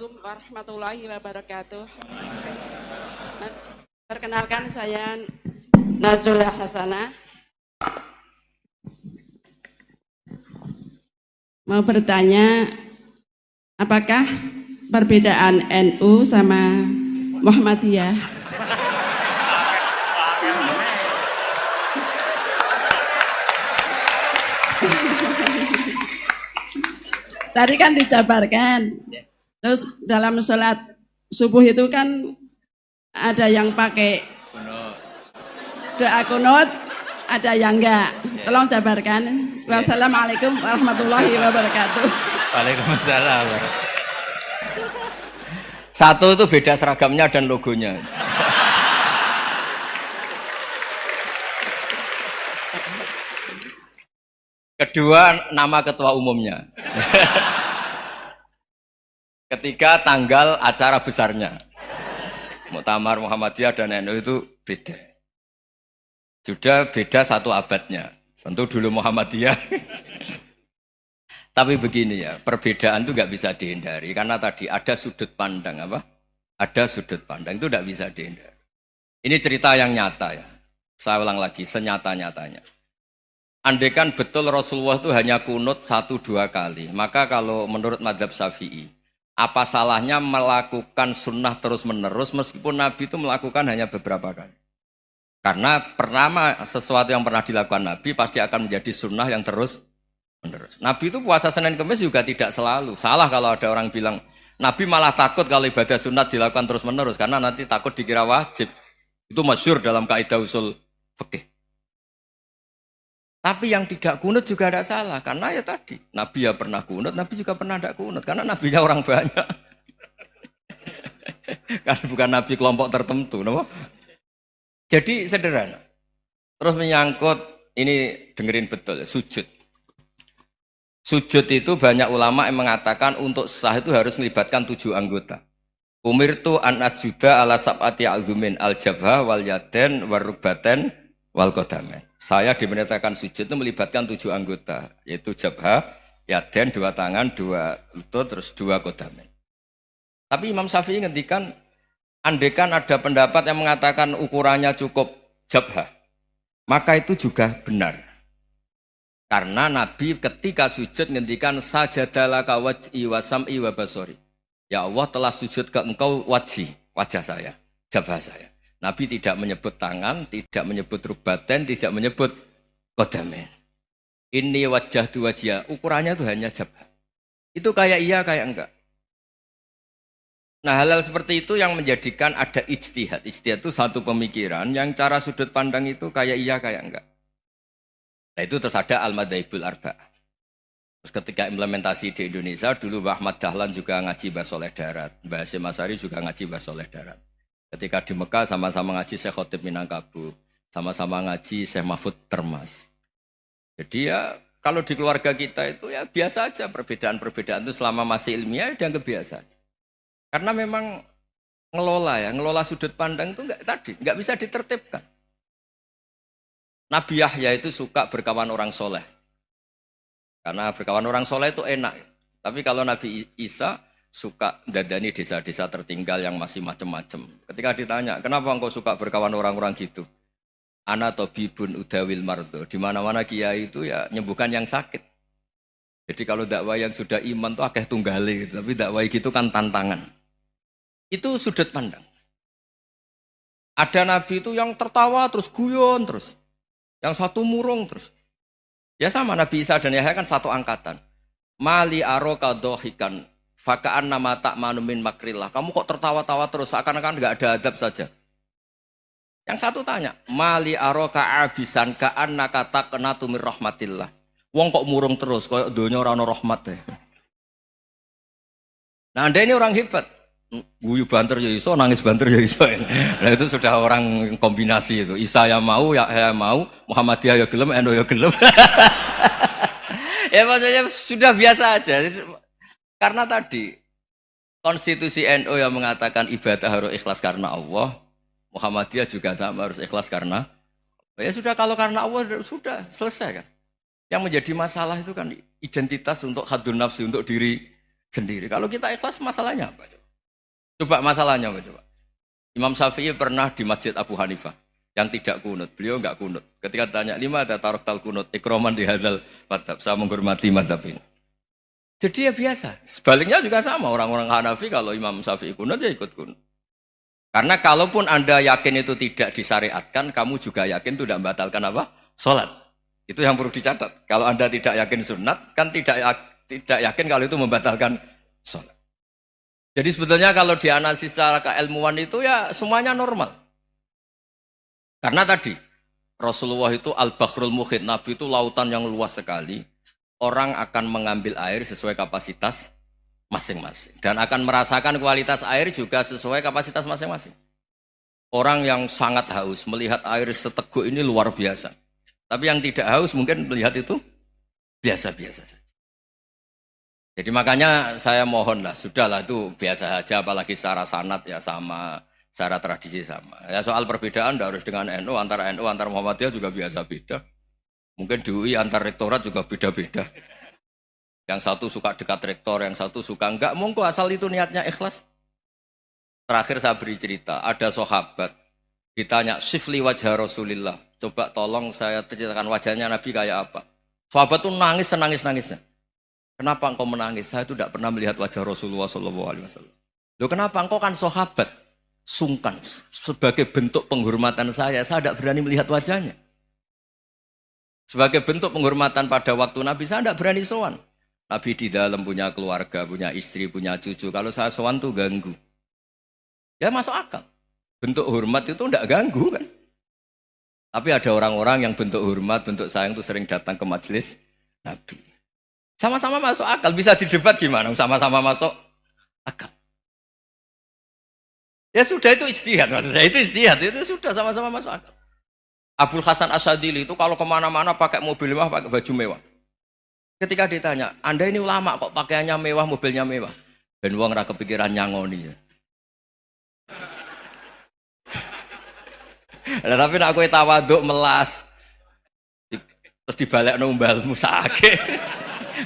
Assalamualaikum warahmatullahi wabarakatuh. Perkenalkan saya Nazula Hasanah. Mau bertanya, apakah perbedaan NU sama Muhammadiyah? Tadi kan dijabarkan. Terus dalam sholat subuh itu kan ada yang pakai doa kunut, ada yang enggak. Tolong jabarkan. Wassalamualaikum warahmatullahi wabarakatuh. Waalaikumsalam. Satu itu beda seragamnya dan logonya. Kedua, nama ketua umumnya. Ketiga, tanggal acara besarnya. Muktamar Muhammadiyah dan NU itu beda. Sudah beda satu abadnya. Tentu dulu Muhammadiyah. Tapi begini ya, perbedaan itu nggak bisa dihindari. Karena tadi ada sudut pandang apa? Ada sudut pandang itu nggak bisa dihindari. Ini cerita yang nyata ya. Saya ulang lagi, senyata-nyatanya. Andaikan betul Rasulullah itu hanya kunut 1-2 kali, maka kalau menurut mazhab Syafi'i, apa salahnya melakukan sunnah terus-menerus meskipun Nabi itu melakukan hanya beberapa kali? Karena pertama sesuatu yang pernah dilakukan Nabi pasti akan menjadi sunnah yang terus-menerus. Nabi itu puasa Senin Kemis juga tidak selalu. Salah kalau ada orang bilang, Nabi malah takut kalau ibadah sunat dilakukan terus-menerus karena nanti takut dikira wajib. Itu masyhur dalam kaidah usul fikih. Tapi yang tidak kunut juga tidak salah, karena ya tadi, Nabi ya pernah kunut, Nabi juga pernah tidak kunut, karena Nabinya orang banyak. Karena bukan Nabi kelompok tertentu. No? Jadi sederhana. Terus menyangkut, ini dengerin betul, sujud. Sujud itu banyak ulama yang mengatakan untuk sah itu harus melibatkan 7 anggota. Umirtu an asjuda ala sab'ati azumin al-jabha wal yaden wal rukbaten wal qadamen. Saya diperintahkan sujud itu melibatkan 7 anggota, yaitu jabha, yaden, 2 tangan, 2 lutut, terus 2 qadamen. Tapi Imam Syafi'i ngendikan, andaikan ada pendapat yang mengatakan ukurannya cukup jabha, maka itu juga benar. Karena Nabi ketika sujud ngendikan sajadalaka waj'i wa sam'i wa basori. Ya Allah telah sujud ke engkau wajah saya, jabha saya. Nabi tidak menyebut tangan, tidak menyebut rukbaten, tidak menyebut qadamen. Ini wajah tu wajah, ukurannya itu hanya jabha. Itu kayak iya, kayak enggak. Nah hal-hal seperti itu yang menjadikan ada ijtihad. Ijtihad itu satu pemikiran yang cara sudut pandang itu kayak iya, kayak enggak. Nah itu terus ada al-madhaibul arba'ah. Terus ketika implementasi di Indonesia, dulu Mbah Ahmad Dahlan juga ngaji Bahasa Soleh Darat. Mbah Hasyim Asy'ari juga ngaji Bahasa Soleh Darat. Ketika di Mekah sama-sama ngaji Syekh Khotib Minangkabau, sama-sama ngaji Syekh Mahfud Termas. Jadi ya kalau di keluarga kita itu ya biasa aja perbedaan-perbedaan itu selama masih ilmiah dianggap biasa aja. Karena memang ngelola sudut pandang itu nggak bisa ditertibkan. Nabi Yahya itu suka berkawan orang soleh. Karena berkawan orang soleh itu enak. Tapi kalau Nabi Isa suka dadani desa-desa tertinggal yang masih macam-macam. Ketika ditanya, kenapa engkau suka berkawan orang-orang gitu? Ana tabibun udawil mardo. Di mana-mana kiai itu ya nyembuhkan yang sakit. Jadi kalau dakwah yang sudah iman tuh akeh tunggale gitu. Tapi dakwah gitu kan tantangan. Itu sudut pandang. Ada nabi itu yang tertawa terus guyon terus. Yang satu murung terus. Ya sama Nabi Isa dan Yahya kan satu angkatan. Mali aroka dohikan fakaan nama tak manumin makrillah. Kamu kok tertawa-tawa terus, seakan-akan nggak ada adab saja. Yang satu tanya, mali aroka abisan kaan nakata kena tumir rahmatillah. Wong kok murung terus, kok donya ora ono rahmat deh. Nah anda ini orang hebat, guyu banter ya iso, nangis banter ya iso. Nah itu sudah orang kombinasi itu. Isa ya mau, ya mau, Muhammadiyah ya gelem, NU ya gelem. Ya maksudnya sudah biasa aja. Karena tadi konstitusi NU yang mengatakan ibadah harus ikhlas karena Allah, Muhammadiyah juga sama harus ikhlas karena ya sudah kalau karena Allah sudah selesai kan. Yang menjadi masalah itu kan identitas untuk hadun nafsi untuk diri sendiri. Kalau kita ikhlas masalahnya apa? Coba masalahnya apa coba? Imam Syafi'i pernah di Masjid Abu Hanifah yang tidak kunut. Beliau enggak kunut. Ketika tanya, lima ada taroktal kunut, ikroman di hadal madhab. Saya menghormati madhab ini. Jadi ya biasa. Sebaliknya juga sama. Orang-orang Hanafi kalau Imam Syafi'i kunut ya ikut kunut. Karena kalaupun Anda yakin itu tidak disyariatkan, kamu juga yakin itu tidak membatalkan apa? Sholat. Itu yang perlu dicatat. Kalau Anda tidak yakin sunat, kan tidak yakin kalau itu membatalkan sholat. Jadi sebetulnya kalau dianalisis secara keilmuan itu ya semuanya normal. Karena tadi Rasulullah itu al-bahrul muhit, Nabi itu lautan yang luas sekali. Orang akan mengambil air sesuai kapasitas masing-masing. Dan akan merasakan kualitas air juga sesuai kapasitas masing-masing. Orang yang sangat haus melihat air seteguk ini luar biasa. Tapi yang tidak haus mungkin melihat itu biasa-biasa saja. Jadi makanya saya mohonlah, sudahlah itu biasa saja, apalagi secara sanad ya sama, secara tradisi sama. Ya soal perbedaan tidak harus dengan NU, antara Muhammadiyah juga biasa beda. Mungkin di UI antar rektorat juga beda-beda. Yang satu suka dekat rektor, yang satu suka enggak. Monggo asal itu niatnya ikhlas. Terakhir saya beri cerita, ada sahabat ditanya, "Sifli wajah Rasulillah." Coba tolong saya ceritakan wajahnya Nabi kayak apa. Sahabat itu nangis senangis-nangisnya. Kenapa engkau menangis? Saya itu tidak pernah melihat wajah Rasulullah SAW. Loh kenapa? Engkau kan sahabat. Sungkan. Sebagai bentuk penghormatan saya tidak berani melihat wajahnya. Sebagai bentuk penghormatan pada waktu Nabi, saya tidak berani sowan. Nabi di dalam punya keluarga, punya istri, punya cucu. Kalau saya sowan tuh ganggu. Ya masuk akal. Bentuk hormat itu tidak ganggu kan. Tapi ada orang-orang yang bentuk hormat, bentuk sayang itu sering datang ke majelis Nabi. Sama-sama masuk akal, bisa didebat gimana? Sama-sama masuk akal. Ya sudah itu ijtihad, maksudnya itu ijtihad, itu sudah sama-sama masuk akal. Abul Hasan Asyadili itu kalau kemana-mana pakai mobil mewah, pakai baju mewah. Ketika ditanya, Anda ini ulama kok pakaiannya mewah, mobilnya mewah? Ben wong ra kepikiran nyangoni ya. Nah, tapi nek kowe tawaduk melas terus dibalekno umbalmu sakit.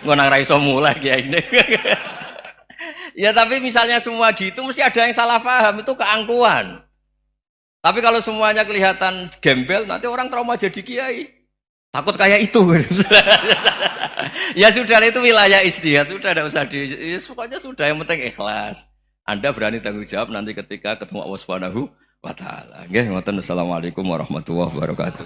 Ngonang ra iso mulai kiai ini. Ya tapi misalnya semua gitu mesti ada yang salah paham, itu keangkuhan. Tapi kalau semuanya kelihatan gembel, nanti orang trauma jadi kiai. Takut kayak itu. Ya sudah, itu wilayah ijtihad, sudah tidak usah ya, pokoknya sudah, yang penting ikhlas. Anda berani tanggung jawab nanti ketika ketemu Allah Subhanahu wa taala. Nggih, ngoten. Assalamualaikum warahmatullahi wabarakatuh.